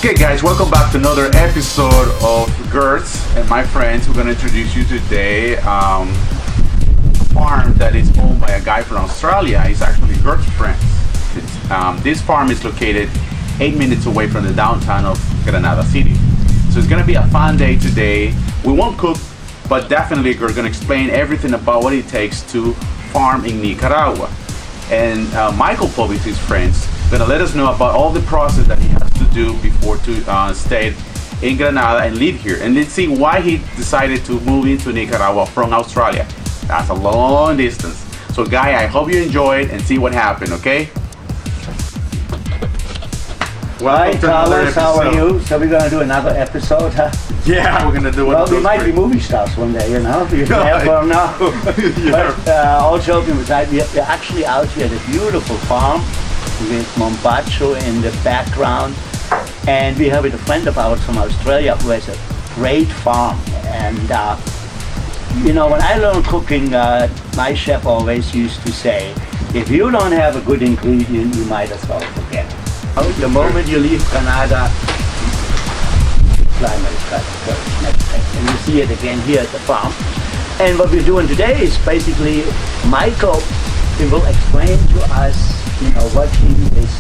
Okay guys, welcome back to another episode of Gert's and my friends. We're going to introduce you today a farm that is owned by a guy from Australia. It's actually Gert's friends. This farm is located 8 minutes away from the downtown of Granada City. So it's going to be a fun day today. We won't cook, but definitely we're going to explain everything about what it takes to farm in Nicaragua. And Michael Pope is his friends. Gonna let us know about all the process that he has to do before to stay in Granada and live here. And let's see why he decided to move into Nicaragua from Australia. That's a long distance. So Guy, I hope you enjoyed and see what happened, okay? Hi Carlos, how are you? So we're gonna do another episode, huh? Yeah, we're gonna do one. Well, we might be movie stars one day, you know? You never know. Yeah. But all joking aside, we're actually out here at a beautiful farm with Mombacho in the background, and we have a friend of ours from Australia who has a great farm. And you know, when I learned cooking, my chef always used to say, if you don't have a good ingredient, you might as well forget it. The moment you leave Granada, climate is kind of good, and you see it again here at the farm. And what we're doing today is basically Michael will explain to us, you know, what he has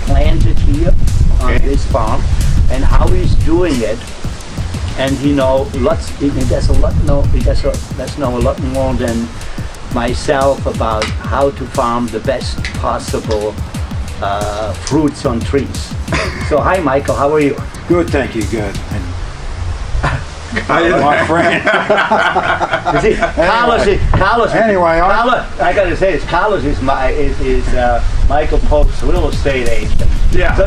planted here on this farm and how he's doing it. And he know lots. He does know a lot more than myself about how to farm the best possible fruits on trees. So hi Michael, how are you? Good, thank you, good. My friend. Carlos. Anyway, I gotta say, Carlos is Michael Pope's real estate agent. Yeah. So,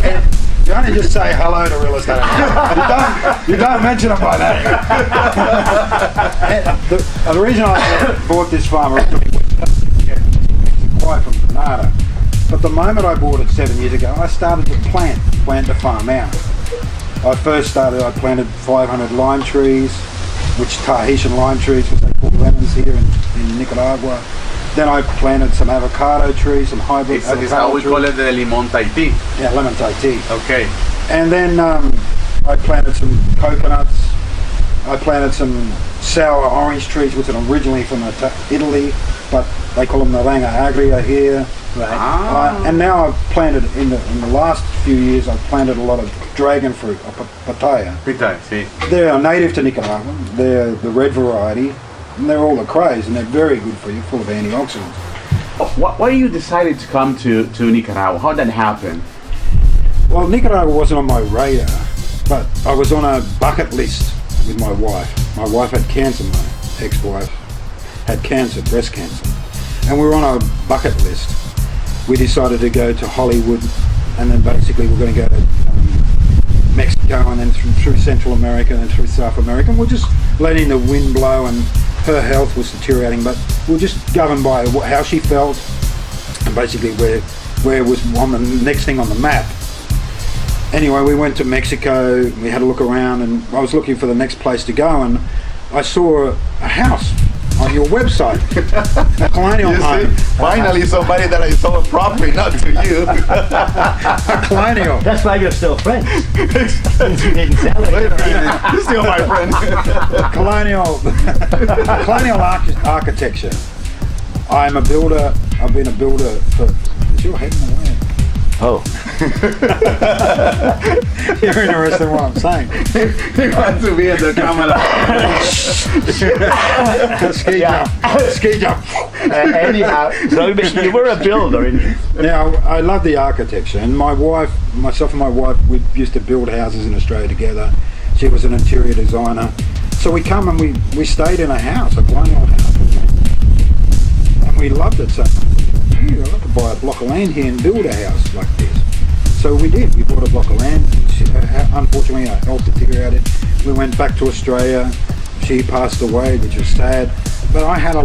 you only just say hello to real estate agents. You don't mention them by name. The reason I bought this farm originally was quite from Granada. But the moment I bought it 7 years ago, I started to plant the farm out. I planted 500 lime trees, which Tahitian lime trees, which they call lemons here in Nicaragua. Then I planted some avocado trees, some hybrid avocado trees. It's how we call it the limon Tahiti. Yeah, lemon Tahiti. Okay. And then I planted some coconuts. I planted some sour orange trees, which are originally from Italy, but they call them naranja agria here. Right. And now I've planted in the last few years. I've planted a lot of dragon fruit, or pitaya. Pitaya, see. They're native to Nicaragua. They're the red variety, and they're all the craze, and they're very good for you, full of antioxidants. Why you decided to come to Nicaragua? How did that happen? Well, Nicaragua wasn't on my radar, but I was on a bucket list with my wife. My wife had cancer. My ex-wife had cancer, breast cancer, and we were on a bucket list. We decided to go to Hollywood, and then basically we're going to go to Mexico, and then through Central America, and through South America. And we're just letting the wind blow, and her health was deteriorating, but we're just governed by how she felt, and basically where was on the next thing on the map. Anyway, we went to Mexico, we had a look around, and I was looking for the next place to go, and I saw a house on your website, a colonial home. Finally, somebody that I sold a property, not to you. A colonial. That's why you're still friends. You didn't sell it. Wait a minute. You're still my friend. colonial architecture. I'm a builder. I've been a builder for. Is your head in the way? Oh. You're interested in what I'm saying. He wants to be in the camera. Ski jump. Anyhow, so you were a builder. Now, I love the architecture, and myself and my wife, we used to build houses in Australia together. She was an interior designer. So we come and we stayed in a house, a colonial house. And we loved it so much. I'd love to buy a block of land here and build a house like this. So we did. We bought a block of land. Unfortunately, our health deteriorated. We went back to Australia. She passed away, which was sad. But I had a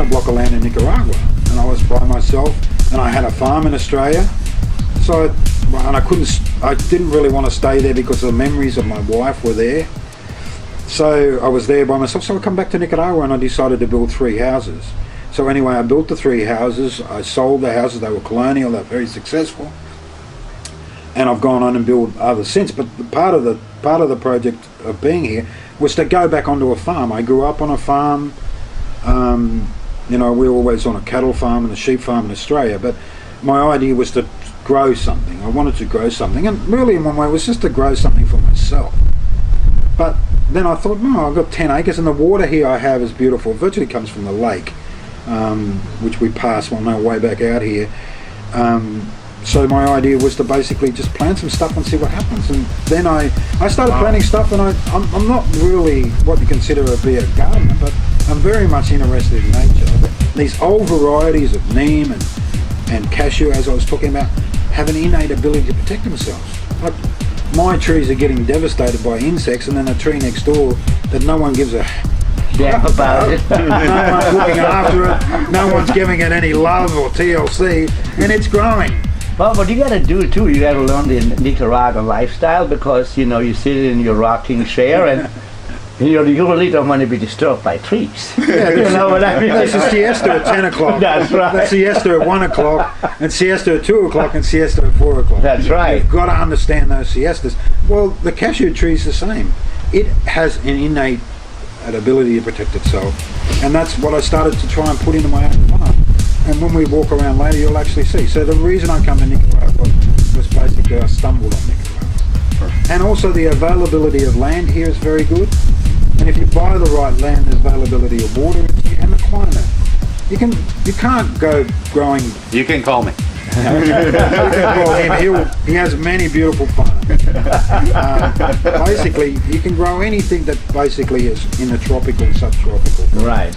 block of land in Nicaragua, and I was by myself. And I had a farm in Australia. So, I didn't really want to stay there because the memories of my wife were there. So I was there by myself. So I come back to Nicaragua, and I decided to build 3 houses. So anyway, I built the 3 houses. I sold the houses. They were colonial. They were very successful. and I've gone on and built others since. But part of the project of being here was to go back onto a farm. I grew up on a farm. You know, we were always on a cattle farm and a sheep farm in Australia. But my idea was to grow something. I wanted to grow something, and really in one way it was just to grow something for myself. But then I thought, no, I've got 10 acres, and the water here I have is beautiful. It virtually comes from the lake, which we pass on our way back out here. So my idea was to basically just plant some stuff and see what happens. And then I started planting stuff, and I'm not really what you consider to be a gardener, but I'm very much interested in nature. These old varieties of neem and cashew, as I was talking about, have an innate ability to protect themselves. Like, my trees are getting devastated by insects, and then a tree next door that no one gives a Yeah, about it. no one's looking after it, no one's giving it any love or TLC, and it's growing. Well, what you gotta do too, you gotta learn the Nicaraguan lifestyle, because you know you sit in your rocking chair and you really don't want to be disturbed by trees. Yeah, You know what I mean? There's a siesta at 10 o'clock. That's right. There's siesta at 1 o'clock, and siesta at 2 o'clock, and siesta at 4 o'clock. That's right. You've got to understand those siestas. Well, the cashew tree is the same. It has an innate ability to protect itself, and that's what I started to try and put into my own farm. And when we walk around later, you'll actually see. So the reason I come to Nicaragua was basically I stumbled on Nicaragua. And also the availability of land here is very good. And if you buy the right land, there's availability of water and the climate. You can't go growing. You can call me. He has many beautiful farms. Basically, you can grow anything that basically is in the tropical, subtropical. Right.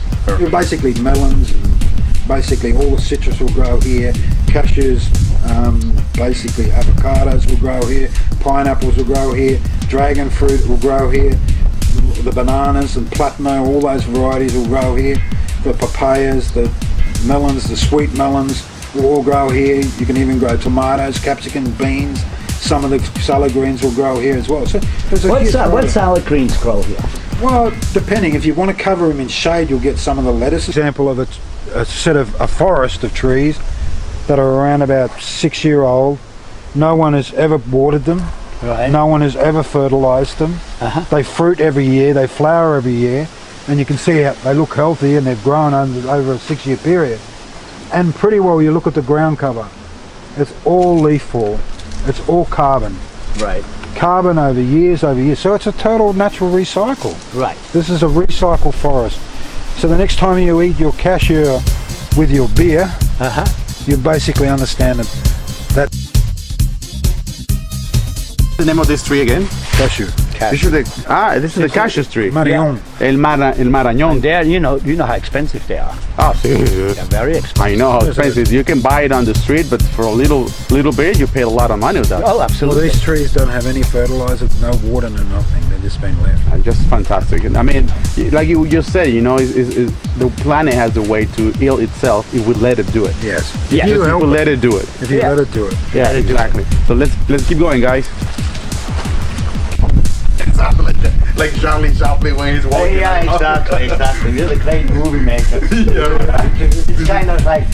Basically melons, and basically all the citrus will grow here. Cashews, basically avocados will grow here. Pineapples will grow here. Dragon fruit will grow here. The bananas and platano, all those varieties will grow here. The papayas, the melons, the sweet melons will all grow here. You can even grow tomatoes, capsicum, beans. Some of the salad greens will grow here as well. So What salad greens grow here? well, depending. If you want to cover them in shade, you'll get some of the lettuce. Example of a forest of trees that are around about 6-year-old. No one has ever watered them. Right. No one has ever fertilized them. They fruit every year, they flower every year, and you can see how they look healthy, and they've grown over a 6-year period. And pretty well, you look at the ground cover, it's all leaf fall, it's all carbon. Right. Carbon over years, so it's a total natural recycle. Right. This is a recycled forest. So the next time you eat your cashew with your beer, you basically understand that The name of this tree again? cashew. This is the cashew tree. Marañón. El Marañón. And there, you know how expensive they are. Ah, sí. They're very expensive. I know how expensive. You can buy it on the street, but for a little bit, you pay a lot of money with that. Oh, Well, absolutely. these trees don't have any fertilizer, no water, no nothing. They're just being left. And just fantastic. I mean, like you just said, you know, the planet has a way to heal itself if we let it do it. Yes. Yeah. If you If help we it, let it do it. if you Yeah. let it do it. Yeah, exactly. So let's keep going, guys. Like Charlie Chaplin when he's walking. Yeah, exactly. You're the great movie maker. It's kind of like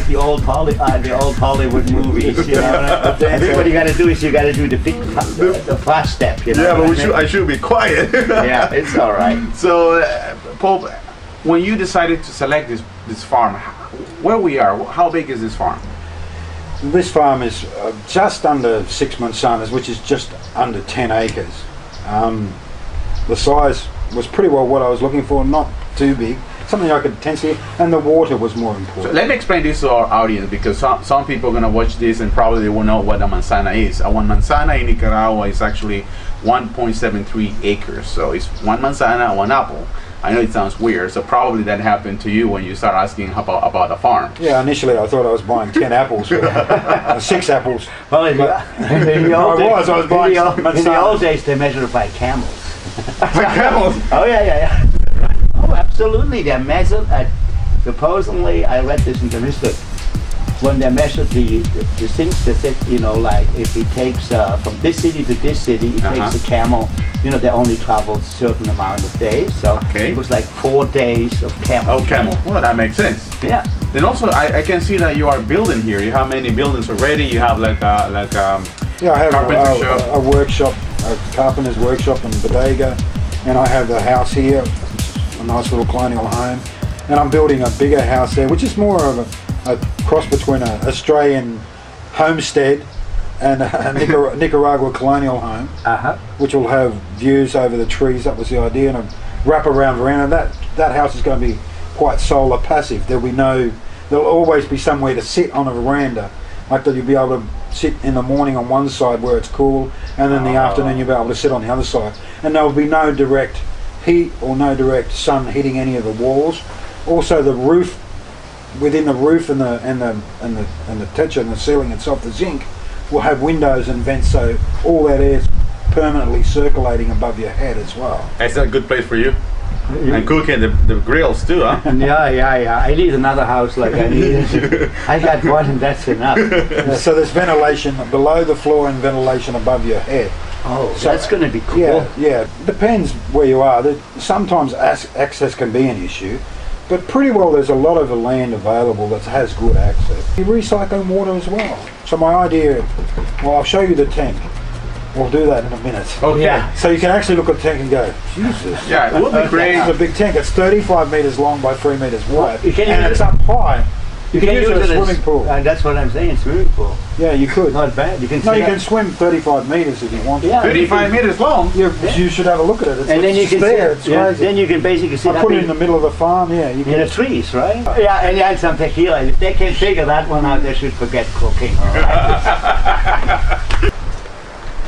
the old Hollywood movies, you know. And then what you got to do is you got to do the fast step, you know. Yeah, but what I mean? I should be quiet. Yeah, it's all right. So, Paul, when you decided to select this farm, where we are, how big is this farm? This farm is just under 6 manzanas, which is just under 10 acres. The size was pretty well what I was looking for, not too big, something I could tend to, and the water was more So important. let me explain this to our audience, because some people are going to watch this and probably they will know what a manzana is. One manzana in Nicaragua is actually 1.73 acres. So it's one manzana, one apple. I know it sounds weird, so probably that happened to you when you start asking about a farm. Yeah, initially I thought I was buying 10 apples, 6 apples. Well, in the old I was buying some in the old manzanas. days, they measured it by camels. Camels. Oh yeah. Oh, absolutely. They're measured at. Supposedly, I read this in the history. When they measured the things, they said, you know, like if it takes from this city to this city, it takes a camel. You know, they only travel a certain amount of days. So Okay. it was like 4 days of camel. Oh, camel. Well, that makes sense. Yeah. Then also, I can see that you are building here. You have many buildings already. You have Yeah, I have Carpenter shop. a workshop, a carpenter's workshop in Bodega, and I have the house here, a nice little colonial home, and I'm building a bigger house there, which is more of a cross between an Australian homestead and a Nicaragua colonial home, which will have views over the trees. That was the idea, and a wrap-around veranda. That house is going to be quite solar passive. There'll always be somewhere to sit on a veranda, like that you'll be able to sit in the morning on one side where it's cool, and then in the afternoon you'll be able to sit on the other side. And there'll be no direct heat or no direct sun hitting any of the walls. Also, the roof, within the roof and the techa and the ceiling itself, the zinc, will have windows and vents, so all that air is permanently circulating above your head as well. Is that a good place for you? And cooking the grills too, huh? Yeah. I need another house like I need. I got one and that's enough. So there's ventilation below the floor and ventilation above your head. Oh, so that's going to be cool. Yeah. Depends where you are. Sometimes access can be an issue, but pretty well there's a lot of the land available that has good access. You recycle water as well. So my idea, well, I'll show you the tank. We'll do that in a minute. Okay. Yeah. So you can actually look at the tank and go, Jesus. Yeah, it would be great. It's a big tank. It's 35 meters long by 3 meters wide, You can and use it's it- up high. You can use it as a as- swimming pool. That's what I'm saying, swimming pool. Yeah, you could. Not bad. You can No, see you that. can swim 35 meters if you want to. Yeah. 35 meters long. You should have a look at it. It's, And then you can there. sit, It's crazy. then you can basically sit I up put it in the middle of the farm. Yeah, you in the can. trees, right? Yeah, and add some tequila. If they can figure that one out, they should forget cooking. All right?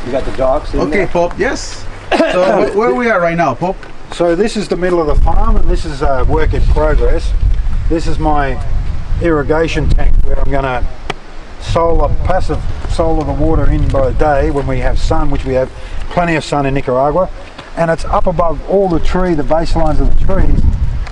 You got the dogs in Okay, there? Pop. Yes. So where are we at right now, Pop? So this is the middle of the farm, and this is a work in progress. This is my irrigation tank where I'm going to passive solar the water in by the day when we have sun, which we have plenty of sun in Nicaragua, and it's up above all the baselines of the trees.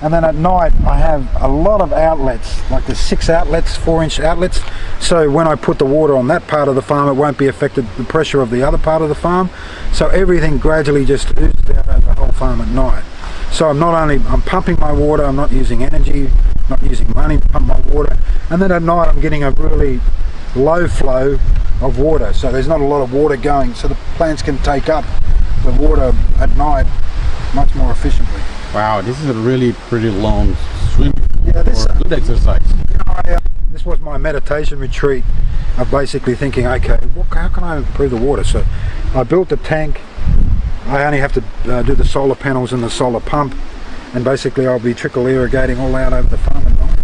And then at night I have a lot of outlets, like there's 6 outlets, 4-inch outlets, so when I put the water on that part of the farm it won't be affected the pressure of the other part of the farm, so everything gradually just oozes out over the whole farm at night. So I'm pumping my water, I'm not using energy, not using money to pump my water, and then at night I'm getting a really low flow of water, so there's not a lot of water going, so the plants can take up the water at night much more efficiently. Wow, this is a really pretty long swimming pool. Yeah, this- for good exercise. This was my meditation retreat of basically thinking, okay, how can I improve the water? So I built the tank. I only have to do the solar panels and the solar pump, and basically I'll be trickle irrigating all out over the farm at night.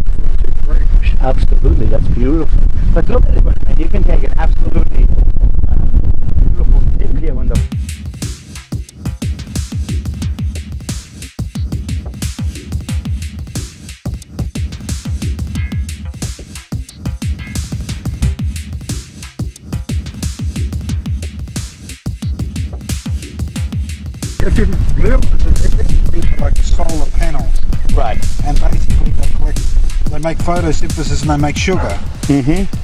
Absolutely, that's beautiful. But look at it, man. You can take an absolutely beautiful dip here when the If you realize it's like solar panels, right. and basically they make photosynthesis and they make sugar,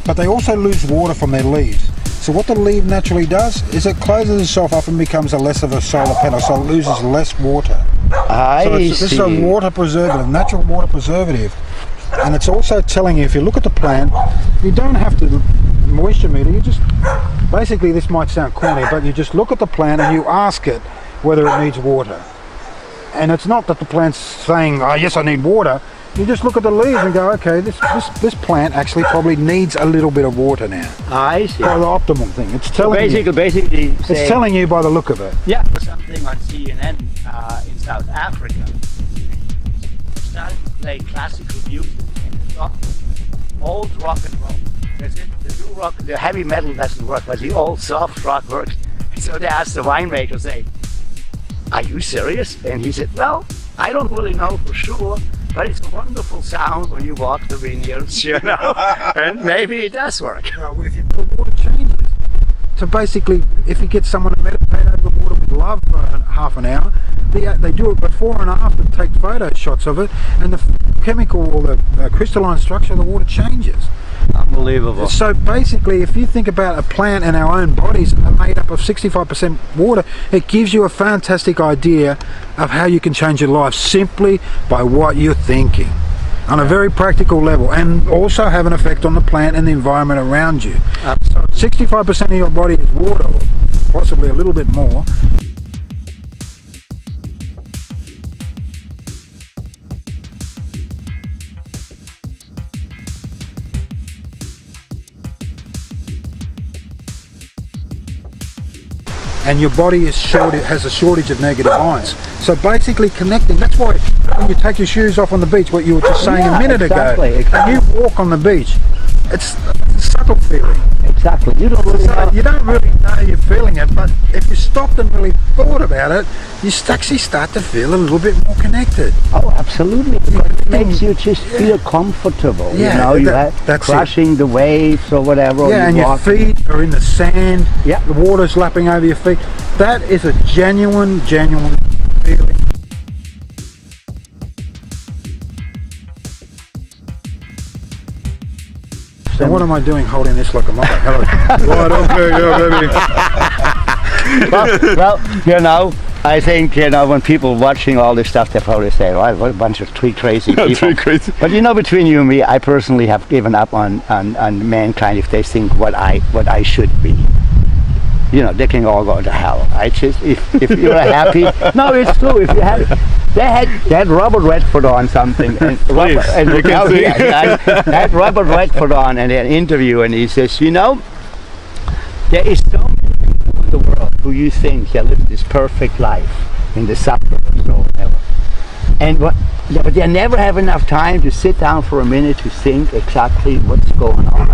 but they also lose water from their leaves. So what the leaf naturally does is it closes itself up and becomes less of a solar panel, so it loses less water. So this is a water preservative, natural water preservative. And it's also telling you, if you look at the plant, you don't have to moisture meter, you just, basically this might sound corny, but you just look at the plant and you ask it whether it needs water. And it's not that the plant's saying, oh yes I need water, you just look at the leaves and go, okay, this plant actually probably needs a little bit of water now. I see. By the optimal thing. It's telling you. Basically It's saying, telling you by the look of it. yeah, something on CNN in South Africa. Started to play classical music and old rock and roll. That's it. The new rock, the heavy metal doesn't work, but the old soft rock works. So they asked the winemaker, say, "Are you serious?" And he said, "Well, I don't really know for sure, but it's a wonderful sound when you walk the vineyards, you know, and maybe it does work." If you, the water changes. So basically, if you get someone to meditate over the water with love for half an hour, they do it before and after, take photo shots of it, and the chemical or the crystalline structure of the water changes. Unbelievable. So basically, if you think about a plant and our own bodies are made up of 65% water, it gives you a fantastic idea of how you can change your life simply by what you're thinking on a very practical level, and also have an effect on the plant and the environment around you. So 65% of your body is water, or possibly a little bit more. And your body is has a shortage of negative ions. So basically connecting, that's why when you take your shoes off on the beach, what you were just saying a minute ago, and you walk on the beach, it's a subtle feeling. Exactly. You don't really know. You don't really know you're feeling it, but if you stopped and really thought about it, you actually start to feel a little bit more connected. Oh, absolutely. Because it makes you just feel comfortable. Yeah, you know, you that's crushing the waves or whatever. Yeah, and your feet are in the sand. Yeah. The water's lapping over your feet. That is a genuine feeling. So what am I doing holding this like a mother? Right, okay, yeah, baby. well, you know, I think, you know, when people watching all this stuff, they probably say, right, what a bunch of three crazy people. Three crazy. But you know, between you and me, I personally have given up on mankind if they think what I should be. You know, they can all go to hell. I just, if you're happy, no, it's true. If you had, they had Robert Redford on something, and Robert, and you can see. they had Robert Redford on in an interview, and he says, you know, there is so many people in the world who you think they live this perfect life in the suburbs or whatever, and but they never have enough time to sit down for a minute to think exactly what's going on,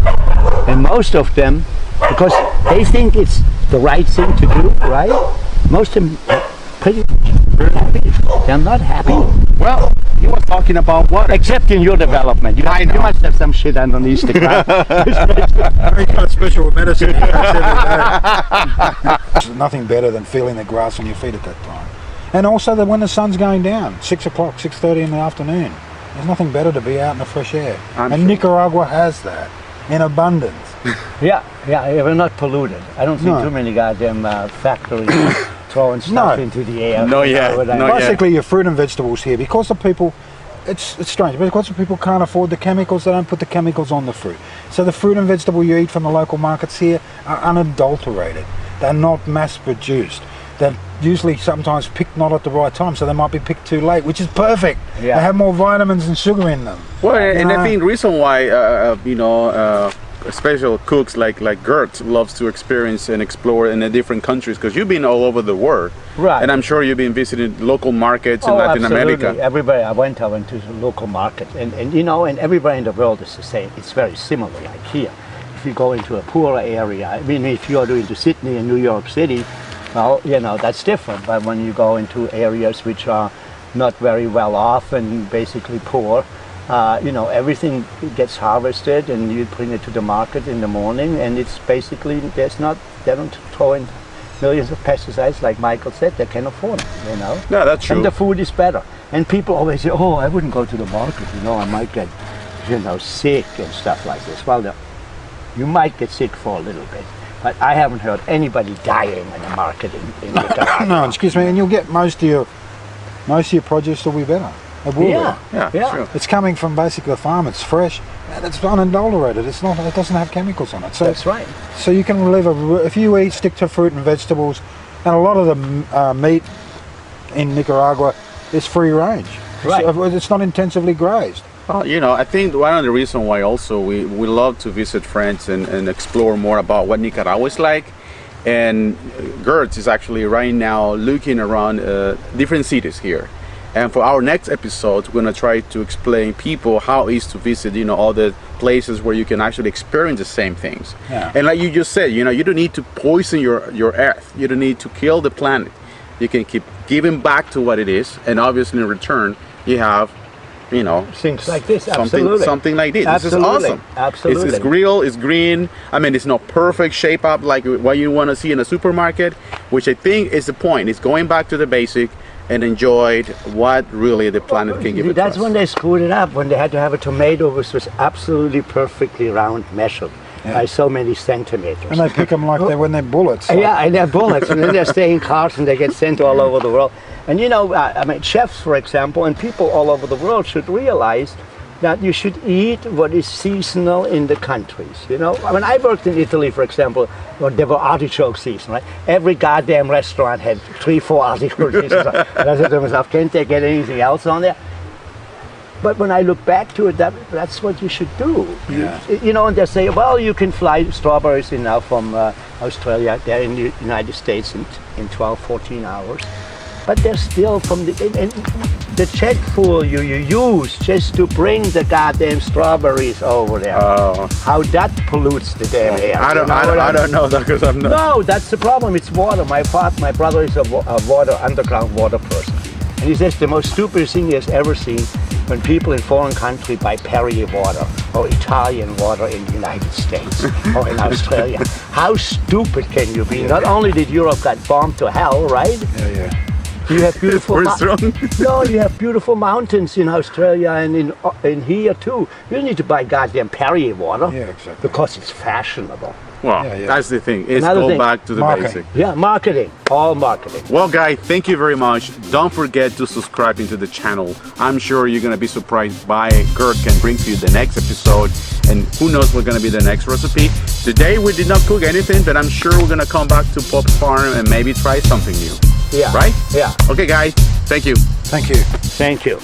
and most of them, because they think it's the right thing to do, right? Most of them are pretty happy. They're not happy. Well, he was talking about what? Except in your development. You must have some shit underneath the ground. He's got special medicine. There's nothing better than feeling the grass on your feet at that time. And also that when the sun's going down, 6 o'clock, 6:30 in the afternoon, there's nothing better to be out in the fresh air. And sure Nicaragua has that in abundance. Yeah, we're not polluted. I don't see too many goddamn factories throwing stuff into the air. Basically, your fruit and vegetables here, because the people, it's strange, because the people can't afford the chemicals, they don't put the chemicals on the fruit. So the fruit and vegetable you eat from the local markets here are unadulterated. They're not mass produced. They're usually sometimes picked not at the right time, so they might be picked too late, which is perfect. Yeah. They have more vitamins and sugar in them. Well, and I think the reason why, special cooks like Gert loves to experience and explore in the different countries, because you've been all over the world, right? And I'm sure you've been visiting local markets in Latin America. Everybody I went to the local market, and you know, and everywhere in the world is the same. It's very similar. Like here, if you go into a poorer area, I mean, if you are going to Sydney and New York City, well, you know, that's different. But when you go into areas which are not very well off and basically poor, you know, everything gets harvested and you bring it to the market in the morning, and it's basically, they don't throw in millions of pesticides like Michael said. They can afford it, you know. Yeah, that's true. And the food is better. And people always say, oh, I wouldn't go to the market, you know, I might get, you know, sick and stuff like this. Well, you might get sick for a little bit, but I haven't heard anybody dying in the market in Nicaragua. No, excuse me, and you'll get most of your produce will be better. It will be. Yeah. True. It's coming from basically the farm. It's fresh. And it's unadulterated. It's not. It doesn't have chemicals on it. So that's right. So you can live if you stick to fruit and vegetables, and a lot of the meat in Nicaragua is free range. Right. It's not intensively grazed. Well, you know, I think one of the reasons why also we love to visit friends and explore more about what Nicaragua is like. And Gert is actually right now looking around different cities here. And for our next episode, we're going to try to explain people how it is to visit, you know, all the places where you can actually experience the same things. Yeah. And like you just said, you know, you don't need to poison your earth. You don't need to kill the planet. You can keep giving back to what it is. And obviously in return, you have, you know, things like this. Something like this. Absolutely. This is awesome. Absolutely. It's grilled, it's green. I mean, it's not perfect shape up like what you want to see in a supermarket, which I think is the point. It's going back to the basic and enjoyed what really the planet can give it to us. That's when they screwed it up, when they had to have a tomato which was absolutely perfectly round measured by so many centimeters. And they pick them like when they're bullets. Yeah, and they're bullets, and then they stay in cars and they get sent all over the world. And you know, I mean, chefs, for example, and people all over the world should realize that you should eat what is seasonal in the countries. You know, when I worked in Italy, for example, well, there were artichoke season, right? Every goddamn restaurant had 3-4 artichoke seasons. And I said to myself, can't they get anything else on there? But when I look back to it, that's what you should do. Yeah. You know, and they say, well, you can fly strawberries in now from Australia. They're in the United States in 12, 14 hours. But they're still from the jet fuel you use just to bring the goddamn strawberries over there. How that pollutes the damn air. I don't know that because I'm not. No, that's the problem. It's water. My brother is a underground water person. And he says the most stupidest thing he has ever seen when people in foreign countries buy Perrier water or Italian water in the United States or in Australia. How stupid can you be? Not only did Europe get bombed to hell, right? Yeah. You have beautiful strong. No, you have beautiful mountains in Australia and in here too. You don't need to buy goddamn Perrier water. Yeah, exactly. Because it's fashionable. Well, Yeah. that's the thing. It's Another go thing, back to the marketing. basic. Yeah, marketing. All marketing. Well, guys, thank you very much. Don't forget to subscribe into the channel. I'm sure you're going to be surprised by Gert can bring to you the next episode. And who knows what's going to be the next recipe. Today, we did not cook anything, but I'm sure we're going to come back to Pop's Farm and maybe try something new. Yeah. Right? Yeah. Okay, guys. Thank you. Thank you. Thank you.